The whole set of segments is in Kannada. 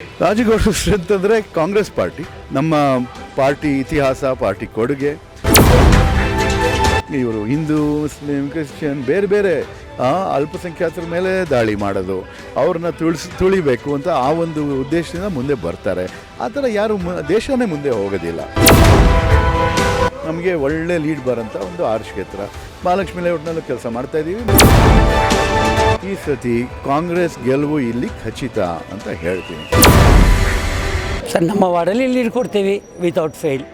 ರಾಜಗೌಡರ ಸ್ಟ್ರೆಂತ್ ಅಂದರೆ ಕಾಂಗ್ರೆಸ್ ಪಾರ್ಟಿ, ನಮ್ಮ ಪಾರ್ಟಿ ಇತಿಹಾಸ, ಪಾರ್ಟಿ ಕೊಡುಗೆ. ಇವರು ಹಿಂದೂ, ಮುಸ್ಲಿಂ, ಕ್ರಿಶ್ಚಿಯನ್ ಬೇರೆ ಬೇರೆ ಅಲ್ಪಸಂಖ್ಯಾತರ ಮೇಲೆ ದಾಳಿ ಮಾಡೋದು, ಅವ್ರನ್ನ ತುಳಿಬೇಕು ಅಂತ ಆ ಒಂದು ಉದ್ದೇಶದಿಂದ ಮುಂದೆ ಬರ್ತಾರೆ. ಆ ಥರ ಯಾರು ದೇಶನೇ ಮುಂದೆ ಹೋಗೋದಿಲ್ಲ. ನಮಗೆ ಒಳ್ಳೆ ಲೀಡ್ ಬರೋಂಥ ಒಂದು ಆರ್ಷ್ ಕ್ಷೇತ್ರ. ಮಹಾಲಕ್ಷ್ಮಿ ಲೇಔಟ್ನಲ್ಲೂ ಕೆಲಸ ಮಾಡ್ತಾಯಿದ್ದೀವಿ. ಈ ಸತಿ ಕಾಂಗ್ರೆಸ್ ಗೆಲುವು ಇಲ್ಲಿ ಖಚಿತ ಅಂತ ಹೇಳ್ತೀನಿ ಸರ್. ನಮ್ಮ ವಾರ್ಡಲ್ಲಿ ಲೀಡ್ ಕೊಡ್ತೀವಿ ವಿತೌಟ್ ಫೇಲ್.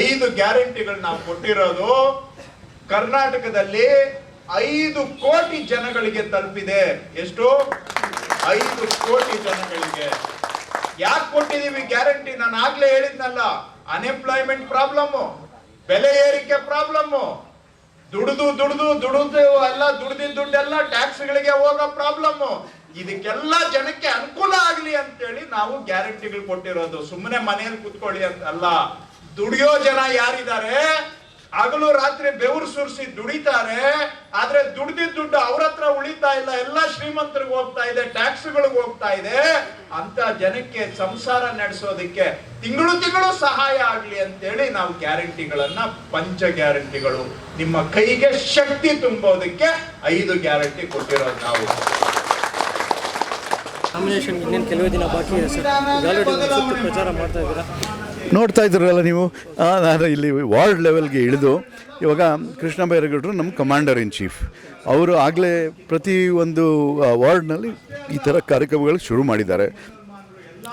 ಐದು ಗ್ಯಾರಂಟಿಗಳು ನಾವು ಕೊಟ್ಟಿರೋದು ಕರ್ನಾಟಕದಲ್ಲಿ 5 ಕೋಟಿ ಜನಗಳಿಗೆ ತಲುಪಿದೆ. ಎಷ್ಟು? 5 ಕೋಟಿ ಜನಗಳಿಗೆ. ಯಾಕೆ ಕೊಟ್ಟಿದೀವಿ ಗ್ಯಾರಂಟಿ? ನಾನು ಆಗ್ಲೇ ಹೇಳಿದ್ನಲ್ಲ, ಅನ್ಎಂಪ್ಲಾಯ್ಮೆಂಟ್ ಪ್ರಾಬ್ಲಮ್, ಬೆಲೆ ಏರಿಕೆ ಪ್ರಾಬ್ಲಮ್, ದುಡಿದು ಎಲ್ಲ ದುಡ್ದಿದ್ದ ದುಡ್ಡೆಲ್ಲ ಟ್ಯಾಕ್ಸ್ ಗಳಿಗೆ ಹೋಗೋ ಪ್ರಾಬ್ಲಮ್. ಇದಕ್ಕೆಲ್ಲ ಜನಕ್ಕೆ ಅನುಕೂಲ ಆಗ್ಲಿ ಅಂತೇಳಿ ನಾವು ಗ್ಯಾರಂಟಿಗಳು ಕೊಟ್ಟಿರೋದು. ಸುಮ್ಮನೆ ಮನೆಯಲ್ಲಿ ಕುತ್ಕೊಳ್ಳಿ ಅಂತ ಅಲ್ಲ. ದುಡಿಯೋ ಜನ ಯಾರಿದ್ದಾರೆ, ಹಗಲು ರಾತ್ರಿ ಬೆವರು ಸುರಿಸಿ ದುಡಿತಾರೆ, ಆದ್ರೆ ದುಡ್ದಿದ್ದ ದುಡ್ಡು ಅವ್ರ ಹತ್ರ ಉಳಿತಾ ಇಲ್ಲ, ಎಲ್ಲ ಶ್ರೀಮಂತರಿಗೆ ಹೋಗ್ತಾ ಇದೆ, ಟ್ಯಾಕ್ಸ್ಗಳಿಗೆ ಹೋಗ್ತಾ ಇದೆ. ಅಂತ ಜನಕ್ಕೆ ಸಂಸಾರ ನಡೆಸೋದಕ್ಕೆ ತಿಂಗಳು ಸಹಾಯ ಆಗ್ಲಿ ಅಂತೇಳಿ ನಾವು ಗ್ಯಾರಂಟಿಗಳನ್ನ, ಪಂಚ ಗ್ಯಾರಂಟಿಗಳು, ನಿಮ್ಮ ಕೈಗೆ ಶಕ್ತಿ ತುಂಬೋದಕ್ಕೆ 5 ಗ್ಯಾರಂಟಿ ಕೊಟ್ಟಿರೋದು ನಾವು. ನಾಮಿನೇಷನ್ ಇನ್ನೇನು ಕೆಲವೇ ದಿನ ಬಾಕಿ ಇದೆ ಸರ್. ಪ್ರಚಾರ ಮಾಡ್ತಾ ಇದ್ದೀರಾ? ನೋಡ್ತಾ ಇದ್ರಲ್ಲ ನೀವು. ನಾನು ಇಲ್ಲಿ ವಾರ್ಡ್ ಲೆವೆಲ್ಗೆ ಇಳಿದು ಇವಾಗ ಕೃಷ್ಣ ಬೈರೇಗೌಡರು ನಮ್ಮ ಕಮಾಂಡರ್ ಇನ್ ಚೀಫ್. ಅವರು ಆಗಲೇ ಪ್ರತಿ ಒಂದು ವಾರ್ಡ್ನಲ್ಲಿ ಈ ಥರ ಕಾರ್ಯಕ್ರಮಗಳು ಶುರು ಮಾಡಿದ್ದಾರೆ.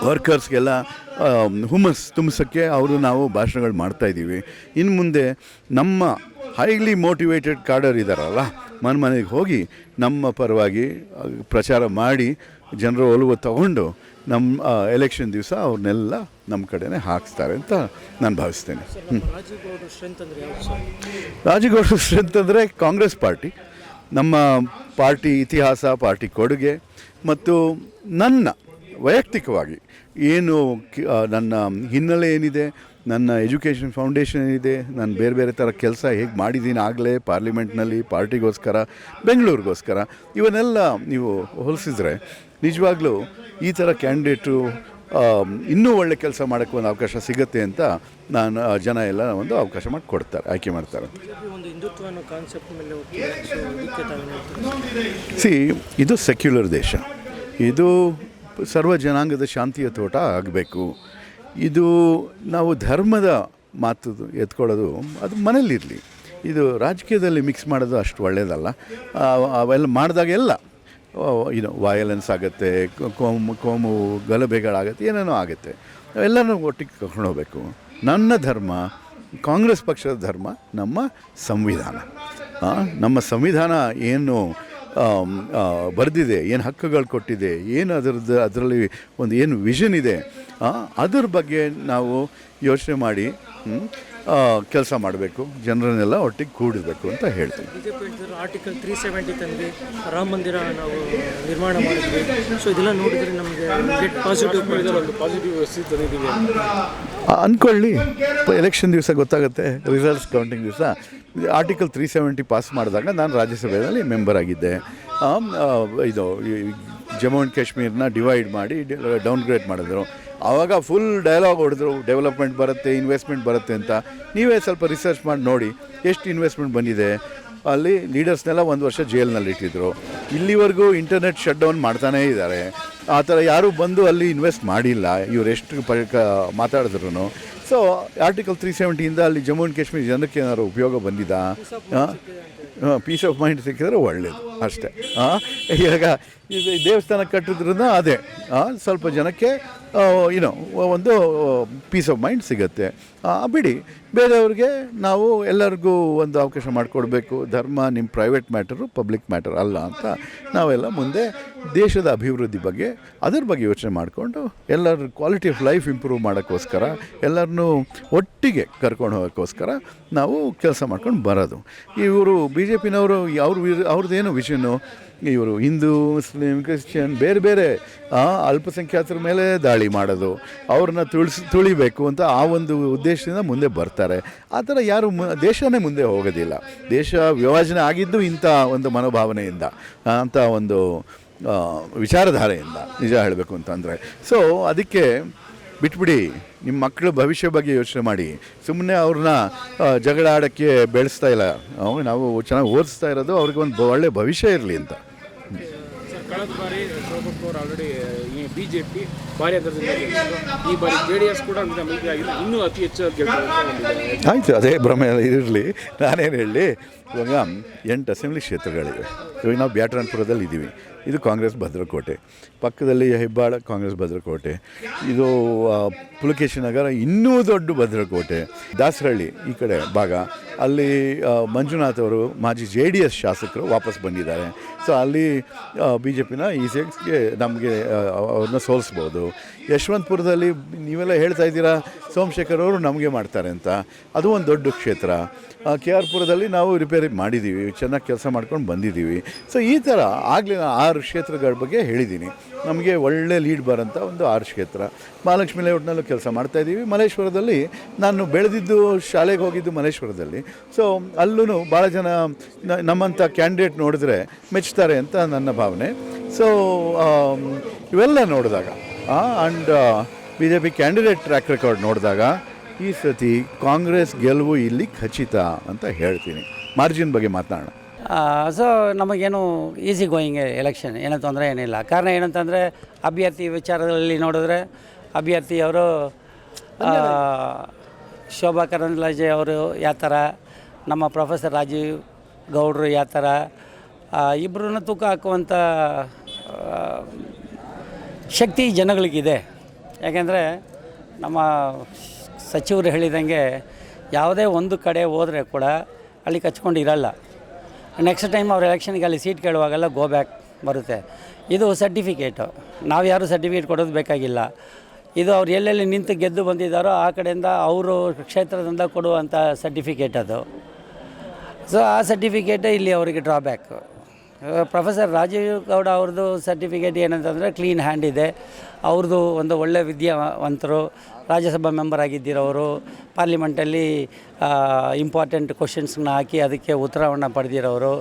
ವರ್ಕರ್ಸ್ಗೆಲ್ಲ ಹುಮ್ಮಸ್ ತುಂಬಿಸೋಕ್ಕೆ ನಾವು ಭಾಷಣಗಳು ಮಾಡ್ತಾಯಿದ್ದೀವಿ. ಇನ್ನು ಮುಂದೆ ನಮ್ಮ ಹೈಲಿ ಮೋಟಿವೇಟೆಡ್ ಕಾಡರ್ ಇದ್ದಾರಲ್ಲ, ಮನೆಗೆ ಹೋಗಿ ನಮ್ಮ ಪರವಾಗಿ ಪ್ರಚಾರ ಮಾಡಿ ಜನರ ಒಲವು ತಗೊಂಡು ನಮ್ಮ ಎಲೆಕ್ಷನ್ ದಿವಸ ಅವ್ರನ್ನೆಲ್ಲ ನಮ್ಮ ಕಡೆನೇ ಹಾಕಿಸ್ತಾರೆ ಅಂತ ನಾನು ಭಾವಿಸ್ತೇನೆ. ರಾಜಗೌಡರ ಸ್ಟ್ರೆಂತ್ ಅಂದರೆ ಕಾಂಗ್ರೆಸ್ ಪಾರ್ಟಿ, ನಮ್ಮ ಪಾರ್ಟಿ ಇತಿಹಾಸ, ಪಾರ್ಟಿ ಕೊಡುಗೆ, ಮತ್ತು ನನ್ನ ವೈಯಕ್ತಿಕವಾಗಿ ಏನು ನನ್ನ ಹಿನ್ನೆಲೆ ಏನಿದೆ, ನನ್ನ ಎಜುಕೇಷನ್ ಫೌಂಡೇಶನ್ ಏನಿದೆ, ನಾನು ಬೇರೆ ಬೇರೆ ಥರ ಕೆಲಸ ಹೇಗೆ ಮಾಡಿದ್ದೀನಿ ಆಗಲೇ ಪಾರ್ಲಿಮೆಂಟ್ನಲ್ಲಿ, ಪಾರ್ಟಿಗೋಸ್ಕರ, ಬೆಂಗಳೂರಿಗೋಸ್ಕರ, ಇವನ್ನೆಲ್ಲ ನೀವು ಹೋಲಿಸಿದ್ರೆ ನಿಜವಾಗ್ಲೂ ಈ ಥರ ಕ್ಯಾಂಡಿಡೇಟು ಇನ್ನೂ ಒಳ್ಳೆ ಕೆಲಸ ಮಾಡೋಕ್ಕೆ ಒಂದು ಅವಕಾಶ ಸಿಗುತ್ತೆ ಅಂತ ನಾನು ಜನ ಎಲ್ಲ ಒಂದು ಅವಕಾಶ ಮಾಡಿಕೊಡ್ತಾರೆ, ಆಯ್ಕೆ ಮಾಡ್ತಾರೆ. ಇದು ಸೆಕ್ಯುಲರ್ ದೇಶ, ಇದು ಸರ್ವ ಜನಾಂಗದ ಶಾಂತಿಯ ತೋಟ ಆಗಬೇಕು. ಇದು ನಾವು ಧರ್ಮದ ಮಾತು ಎತ್ಕೊಳ್ಳೋದು ಅದು ಮನೇಲಿರಲಿ. ಇದು ರಾಜಕೀಯದಲ್ಲಿ ಮಿಕ್ಸ್ ಮಾಡೋದು ಅಷ್ಟು ಒಳ್ಳೆಯದಲ್ಲ. ಅವೆಲ್ಲ ಮಾಡಿದಾಗೆಲ್ಲ ವಯಲೆನ್ಸ್ ಆಗುತ್ತೆ, ಕೋಮು ಗಲಭೆಗಳಾಗುತ್ತೆ, ಏನೇನೋ ಆಗುತ್ತೆ. ಅವೆಲ್ಲನೂ ಒಟ್ಟಿಗೆ ಕರ್ಕೊಂಡು ಹೋಗಬೇಕು. ನನ್ನ ಧರ್ಮ, ಕಾಂಗ್ರೆಸ್ ಪಕ್ಷದ ಧರ್ಮ ನಮ್ಮ ಸಂವಿಧಾನ. ನಮ್ಮ ಸಂವಿಧಾನ ಏನು ಬರೆದಿದೆ, ಏನು ಹಕ್ಕುಗಳು ಕೊಟ್ಟಿದೆ, ಏನು ಅದರಲ್ಲಿ ಒಂದು ಏನು ವಿಷನ್ ಇದೆ, ಅದ್ರ ಬಗ್ಗೆ ನಾವು ಯೋಚನೆ ಮಾಡಿ ಕೆಲಸ ಮಾಡಬೇಕು, ಜನರನ್ನೆಲ್ಲ ಒಟ್ಟಿಗೆ ಕೂಡಬೇಕು ಅಂತ ಹೇಳ್ತೀವಿ. ಬಿಜೆಪಿ ಆರ್ಟಿಕಲ್ 370 ತಂದು ರಾಮ ಮಂದಿರ ನಾವು ನಿರ್ಮಾಣ ಮಾಡಿದ್ವಿ. ಸೊ ಇದೆಲ್ಲ ನೋಡಿದರೆ ನಮಗೆ ಪಾಸಿಟಿವ್ ಅಂದ್ಕೊಳ್ಳಿ. ಎಲೆಕ್ಷನ್ ದಿವಸ ಗೊತ್ತಾಗುತ್ತೆ, ರಿಸಲ್ಟ್ಸ್ ಕೌಂಟಿಂಗ್ ದಿವಸ. ಆರ್ಟಿಕಲ್ 370 ಪಾಸ್ ಮಾಡಿದಾಗ ನಾನು ರಾಜ್ಯಸಭೆಯಲ್ಲಿ ಮೆಂಬರ್ ಆಗಿದ್ದೆ. ಇದು ಜಮ್ಮು ಆ್ಯಂಡ್ ಕಾಶ್ಮೀರನ್ನ ಡಿವೈಡ್ ಮಾಡಿ ಡೌನ್ಗ್ರೇಡ್ ಮಾಡಿದ್ರು. ಆವಾಗ ಫುಲ್ ಡೈಲಾಗ್ ಹೊಡೆದ್ರು, ಡೆವಲಪ್ಮೆಂಟ್ ಬರುತ್ತೆ, ಇನ್ವೆಸ್ಟ್ಮೆಂಟ್ ಬರುತ್ತೆ ಅಂತ. ನೀವೇ ಸ್ವಲ್ಪ ರಿಸರ್ಚ್ ಮಾಡಿ ನೋಡಿ ಎಷ್ಟು ಇನ್ವೆಸ್ಟ್ಮೆಂಟ್ ಬಂದಿದೆ. ಅಲ್ಲಿ ಲೀಡರ್ಸ್ನೆಲ್ಲ 1 ವರ್ಷ ಜೈಲ್ನಲ್ಲಿ ಇಟ್ಟಿದ್ರು. ಇಲ್ಲಿವರೆಗೂ ಇಂಟರ್ನೆಟ್ ಶಟ್ ಡೌನ್ ಮಾಡ್ತಾನೇ ಇದ್ದಾರೆ. ಆ ಥರ ಯಾರೂ ಬಂದು ಅಲ್ಲಿ ಇನ್ವೆಸ್ಟ್ ಮಾಡಿಲ್ಲ, ಇವರೆಷ್ಟು ಮಾತಾಡಿದ್ರು. ಸೊ ಆರ್ಟಿಕಲ್ 370ಇಂದ ಅಲ್ಲಿ ಜಮ್ಮು ಆ್ಯಂಡ್ ಕಾಶ್ಮೀರ ಜನಕ್ಕೆ ಏನಾದ್ರು ಉಪಯೋಗ ಬಂದಿದ್ದ? ಪೀಸ್ ಆಫ್ ಮೈಂಡ್ ಸಿಕ್ಕಿದ್ರೆ ಒಳ್ಳೆಯದು. ಅಷ್ಟೇ. ಇವಾಗ ಇದು ದೇವಸ್ಥಾನ ಕಟ್ಟಿದ್ರೂ ಅದೇ ಸ್ವಲ್ಪ ಜನಕ್ಕೆ ಏನೋ ಒಂದು ಪೀಸ್ ಆಫ್ ಮೈಂಡ್ ಸಿಗುತ್ತೆ. ಬಿಡಿ, ಬೇರೆಯವ್ರಿಗೆ ನಾವು ಎಲ್ಲರಿಗೂ ಒಂದು ಅವಕಾಶ ಮಾಡಿಕೊಡ್ಬೇಕು. ಧರ್ಮ ನಿಮ್ಮ ಪ್ರೈವೇಟ್ ಮ್ಯಾಟರು, ಪಬ್ಲಿಕ್ ಮ್ಯಾಟರ್ ಅಲ್ಲ ಅಂತ ನಾವೆಲ್ಲ ಮುಂದೆ ದೇಶದ ಅಭಿವೃದ್ಧಿ ಬಗ್ಗೆ ಅದ್ರ ಬಗ್ಗೆ ಯೋಚನೆ ಮಾಡಿಕೊಂಡು ಎಲ್ಲರ ಕ್ವಾಲಿಟಿ ಆಫ್ ಲೈಫ್ ಇಂಪ್ರೂವ್ ಮಾಡೋಕ್ಕೋಸ್ಕರ ಎಲ್ಲರನ್ನೂ ಒಟ್ಟಿಗೆ ಕರ್ಕೊಂಡು ಹೋಗೋಕ್ಕೋಸ್ಕರ ನಾವು ಕೆಲಸ ಮಾಡ್ಕೊಂಡು ಬರೋದು. ಇವರು BJPನವರು ಅವ್ರದ್ದೇನು ವಿಷನ್ನು, ಇವರು ಹಿಂದೂ, ಮುಸ್ಲಿಂ, ಕ್ರಿಶ್ಚಿಯನ್ ಬೇರೆ ಬೇರೆ ಅಲ್ಪಸಂಖ್ಯಾತರ ಮೇಲೆ ದಾಳಿ ಮಾಡೋದು, ಅವ್ರನ್ನ ತುಳಿಬೇಕು ಅಂತ ಆ ಒಂದು ಉದ್ದೇಶದಿಂದ ಮುಂದೆ ಬರ್ತಾರೆ. ಆ ಥರ ಯಾರು ದೇಶನೇ ಮುಂದೆ ಹೋಗೋದಿಲ್ಲ. ದೇಶ ವಿಭಜನೆ ಆಗಿದ್ದು ಇಂಥ ಒಂದು ಮನೋಭಾವನೆಯಿಂದ, ಅಂಥ ಒಂದು ವಿಚಾರಧಾರೆಯಿಂದ, ನಿಜ ಹೇಳಬೇಕು ಅಂತಂದರೆ. ಸೊ ಅದಕ್ಕೆ ಬಿಟ್ಬಿಡಿ, ನಿಮ್ಮ ಮಕ್ಕಳ ಭವಿಷ್ಯ ಬಗ್ಗೆ ಯೋಚನೆ ಮಾಡಿ. ಸುಮ್ಮನೆ ಅವ್ರನ್ನ ಜಗಳ ಆಡೋಕ್ಕೆ ಬೆಳೆಸ್ತಾ ಇಲ್ಲ ನಾವು, ಚೆನ್ನಾಗಿ ಓದಿಸ್ತಾ ಇರೋದು ಅವ್ರಿಗೆ ಒಂದು ಒಳ್ಳೆಯ ಭವಿಷ್ಯ ಇರಲಿ ಅಂತ. ಸರ್, ಕಳೆದ ಬಾರಿ ಶೋಭಕ್ ಅವರು ಆಲ್ರೆಡಿ ಈ BJP ಭಾರಿ ಅಂತರದಿಂದ ಗೆದ್ದಿದ್ರು. ಈ ಬಾರಿ JDS ಕೂಡ ಮೈತ್ರಿ ಆಗಿಲ್ಲ, ಇನ್ನೂ ಅತಿ ಹೆಚ್ಚು ಗೆಲ್ತಾರೆ. ಆಯಿತು, ಅದೇ ಭ್ರಮೆ ಇರಲಿ. ನಾನೇನು ಹೇಳಿ, ಇವಾಗ 8 ಅಸೆಂಬ್ಲಿ ಕ್ಷೇತ್ರಗಳಿವೆ. ಇವಾಗ ನಾವು ಬ್ಯಾಟರಾಯನಪುರದಲ್ಲಿ ಇದ್ದೀವಿ, ಇದು ಕಾಂಗ್ರೆಸ್ ಭದ್ರಕೋಟೆ. ಪಕ್ಕದಲ್ಲಿ ಹೆಬ್ಬಾಳ ಕಾಂಗ್ರೆಸ್ ಭದ್ರಕೋಟೆ. ಇದು ಪುಲಕೇಶಿ ನಗರ ಇನ್ನೂ ದೊಡ್ಡ ಭದ್ರಕೋಟೆ. ದಾಸರಹಳ್ಳಿ ಈ ಕಡೆ ಭಾಗ, ಅಲ್ಲಿ ಮಂಜುನಾಥ್ ಅವರು ಮಾಜಿ JDS ಶಾಸಕರು ವಾಪಸ್ ಬಂದಿದ್ದಾರೆ. ಸೊ ಅಲ್ಲಿ BJPನ ಈ ಸೀಟ್ಸ್ಗೆ ನಮಗೆ ಅವ್ರನ್ನ ಸೋಲಿಸ್ಬೋದು. ಯಶವಂತಪುರದಲ್ಲಿ ನೀವೆಲ್ಲ ಹೇಳ್ತಾ ಇದ್ದೀರಾ ಸೋಮಶೇಖರ್ ಅವರು ನಮಗೆ ಮಾಡ್ತಾರೆ ಅಂತ, ಅದು ಒಂದು ದೊಡ್ಡ ಕ್ಷೇತ್ರ. KR ಪುರದಲ್ಲಿ ನಾವು ರಿಪೇರಿ ಮಾಡಿದ್ದೀವಿ, ಚೆನ್ನಾಗಿ ಕೆಲಸ ಮಾಡ್ಕೊಂಡು ಬಂದಿದ್ದೀವಿ. ಸೊ ಈ ಥರ ಆಗಲೇ 6 ಕ್ಷೇತ್ರಗಳ ಬಗ್ಗೆ ಹೇಳಿದ್ದೀನಿ. ನಮಗೆ ಒಳ್ಳೆ ಲೀಡ್ ಬರೋಂಥ ಒಂದು 6 ಕ್ಷೇತ್ರ. ಮಹಾಲಕ್ಷ್ಮಿ ಲೇಔಟ್ನಲ್ಲೂ ಕೆಲಸ ಮಾಡ್ತಾಯಿದ್ದೀವಿ. ಮಲ್ಲೇಶ್ವರದಲ್ಲಿ ನಾನು ಬೆಳೆದಿದ್ದು, ಶಾಲೆಗೆ ಹೋಗಿದ್ದು ಮಲ್ಲೇಶ್ವರದಲ್ಲಿ. ಸೊ ಅಲ್ಲೂ ಭಾಳ ಜನ ನಮ್ಮಂಥ ಕ್ಯಾಂಡಿಡೇಟ್ ನೋಡಿದ್ರೆ ಮೆಚ್ತಾರೆ ಅಂತ ನನ್ನ ಭಾವನೆ. ಸೊ ಇವೆಲ್ಲ ನೋಡಿದಾಗ and BJP candidate track record ನೋಡಿದಾಗ ಈ ಸತಿ ಕಾಂಗ್ರೆಸ್ ಗೆಲುವು ಇಲ್ಲಿ ಖಚಿತ ಅಂತ ಹೇಳ್ತೀನಿ. ಮಾರ್ಜಿನ್ ಬಗ್ಗೆ ಮಾತನಾಡೋಣ. ಸೊ ನಮಗೇನು ಈಸಿ ಗೋಯಿಂಗ್ ಎಲೆಕ್ಷನ್, ಏನೋ ತೊಂದರೆ ಏನಿಲ್ಲ. ಕಾರಣ ಏನಂತಂದರೆ ಅಭ್ಯರ್ಥಿ ವಿಚಾರದಲ್ಲಿ ನೋಡಿದ್ರೆ ಅಭ್ಯರ್ಥಿಯವರು ಶೋಭಾ ಕರಂದ್ಲಾಜೆ ಅವರು ಯಾವ ಥರ, ನಮ್ಮ ಪ್ರೊಫೆಸರ್ ರಾಜೀವ್ ಗೌಡ್ರು ಯಾವ ಥರ, ಇಬ್ಬರನ್ನ ತೂಕ ಹಾಕುವಂಥ ಶಕ್ತಿ ಜನಗಳಿಗಿದೆ. ಯಾಕೆಂದರೆ ನಮ್ಮ ಸಚಿವರು ಹೇಳಿದಂಗೆ ಯಾವುದೇ ಒಂದು ಕಡೆ ಹೋದರೆ ಕೂಡ ಅಲ್ಲಿ ಕಚ್ಕೊಂಡು ಇರಲ್ಲ. ನೆಕ್ಸ್ಟ್ ಟೈಮ್ ಅವ್ರು ಎಲೆಕ್ಷನ್ಗೆ ಅಲ್ಲಿ ಸೀಟ್ ಕೇಳುವಾಗೆಲ್ಲ ಗೋ ಬ್ಯಾಕ್ ಬರುತ್ತೆ. ಇದು ಸರ್ಟಿಫಿಕೇಟು, ನಾವು ಯಾರೂ ಸರ್ಟಿಫಿಕೇಟ್ ಕೊಡೋದು ಬೇಕಾಗಿಲ್ಲ. ಇದು ಅವ್ರು ಎಲ್ಲೆಲ್ಲಿ ನಿಂತು ಗೆದ್ದು ಬಂದಿದ್ದಾರೋ ಆ ಕಡೆಯಿಂದ ಅವರು ಕ್ಷೇತ್ರದಿಂದ ಕೊಡುವಂಥ ಸರ್ಟಿಫಿಕೇಟ್ ಅದು. ಸೊ ಆ ಸರ್ಟಿಫಿಕೇಟೇ ಇಲ್ಲಿ ಅವರಿಗೆ ಡ್ರಾಬ್ಯಾಕು. ಪ್ರೊಫೆಸರ್ ರಾಜೀವ್ ಗೌಡ ಅವ್ರದ್ದು ಸರ್ಟಿಫಿಕೇಟ್ ಏನಂತಂದರೆ ಕ್ಲೀನ್ ಹ್ಯಾಂಡ್ ಇದೆ. ಅವ್ರದ್ದು ಒಂದು ಒಳ್ಳೆಯ ವಿದ್ಯಾವಂತರು, ರಾಜ್ಯಸಭಾ ಮೆಂಬರ್ ಆಗಿದ್ದಿರೋರು, ಪಾರ್ಲಿಮೆಂಟಲ್ಲಿ ಇಂಪಾರ್ಟೆಂಟ್ ಕ್ವಶನ್ಸ್ನ ಹಾಕಿ ಅದಕ್ಕೆ ಉತ್ತರವನ್ನು ಪಡೆದಿರೋರು,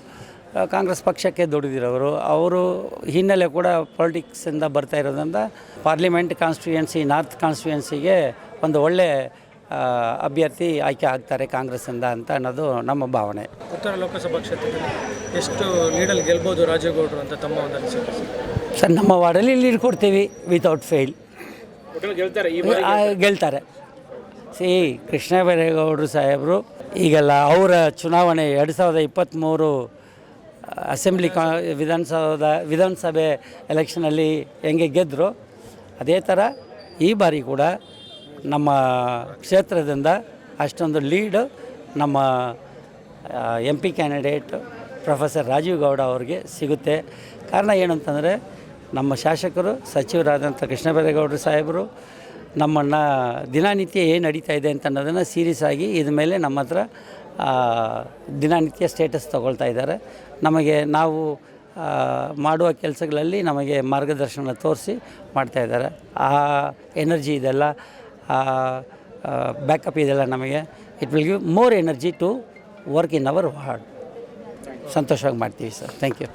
ಕಾಂಗ್ರೆಸ್ ಪಕ್ಷಕ್ಕೆ ದುಡಿದಿರೋರು. ಅವರು ಹಿನ್ನೆಲೆ ಕೂಡ ಪೊಲಿಟಿಕ್ಸಿಂದ ಬರ್ತಾ ಇರೋದ್ರಿಂದ ಪಾರ್ಲಿಮೆಂಟ್ ಕಾನ್ಸ್ಟಿಟ್ಯೂಯೆನ್ಸಿ, ನಾರ್ತ್ ಕಾನ್ಸ್ಟಿಟ್ಯೂಯೆನ್ಸಿಗೆ ಒಂದು ಒಳ್ಳೆ ಅಭ್ಯರ್ಥಿ ಆಯ್ಕೆ ಆಗ್ತಾರೆ ಕಾಂಗ್ರೆಸ್ಸಿಂದ ಅಂತ ಅನ್ನೋದು ನಮ್ಮ ಭಾವನೆ. ಉತ್ತರ ಲೋಕಸಭಾ ಕ್ಷೇತ್ರದಲ್ಲಿ ಎಷ್ಟು ಲೀಡಲ್ಲಿ ಗೆಲ್ಬೋದು ರಾಜೇಗೌಡರು ಅಂತ ತಮ್ಮ ಒಂದು ಅನಿಸಿಕೆ? ಸರ್, ನಮ್ಮ ವಾರ್ಡಲ್ಲಿ ಲೀಡ್ ಕೊಡ್ತೀವಿ ವಿತೌಟ್ ಫೇಲ್. ಗೆಲ್ತಾರೆ, ಗೆಲ್ತಾರೆ. ಕೃಷ್ಣ ಬೈರೇಗೌಡರು ಸಾಹೇಬರು ಈಗೆಲ್ಲ ಅವರ ಚುನಾವಣೆ 2023 ಅಸೆಂಬ್ಲಿ ವಿಧಾನಸಭೆ ಎಲೆಕ್ಷನಲ್ಲಿ ಹೆಂಗೆ ಗೆದ್ದರು ಅದೇ ಥರ ಈ ಬಾರಿ ಕೂಡ ನಮ್ಮ ಕ್ಷೇತ್ರದಿಂದ ಅಷ್ಟೊಂದು ಲೀಡು ನಮ್ಮ MP candidate professor Rajeev Gowda ಅವ್ರಿಗೆ ಸಿಗುತ್ತೆ. ಕಾರಣ ಏನಂತಂದರೆ ನಮ್ಮ ಶಾಸಕರು, ಸಚಿವರಾದಂಥ ಕೃಷ್ಣ ಬೈರೇಗೌಡರು ಸಾಹೇಬರು ನಮ್ಮನ್ನು ದಿನನಿತ್ಯ ಏನು ನಡೀತಾ ಇದೆ ಅಂತ ಅನ್ನೋದನ್ನು ಸೀರಿಯಸ್ ಆಗಿ ಇದ ಮೇಲೆ ನಮ್ಮ ಹತ್ರ ದಿನನಿತ್ಯ ಸ್ಟೇಟಸ್ ತೊಗೊಳ್ತಾ ಇದ್ದಾರೆ. ನಮಗೆ ನಾವು ಮಾಡುವ ಕೆಲಸಗಳಲ್ಲಿ ನಮಗೆ ಮಾರ್ಗದರ್ಶನ ತೋರಿಸಿ ಮಾಡ್ತಾಯಿದ್ದಾರೆ. ಆ ಎನರ್ಜಿ ಇದೆಲ್ಲ, ಬ್ಯಾಕಪ್ ಇದೆಲ್ಲ ನಮಗೆ it will give more energy to work in our ward. ಸಂತೋಷವಾಗಿ ಮಾಡ್ತೀವಿ ಸರ್. Thank you.